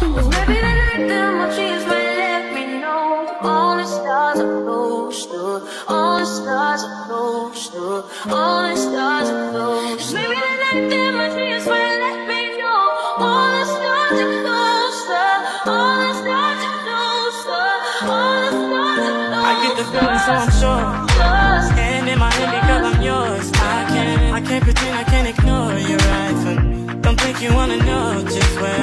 Maybe the night that my dreams might let me know all the stars are closer, all the stars are closer, all the stars are closer. Maybe the night that my dreams might let me know all the stars are closer, all the stars are closer, all the stars are closer. I get the feeling, so I'm sure. Hand in my hand because I'm yours. I can't pretend, I can't ignore you right from me. Don't think you wanna know just where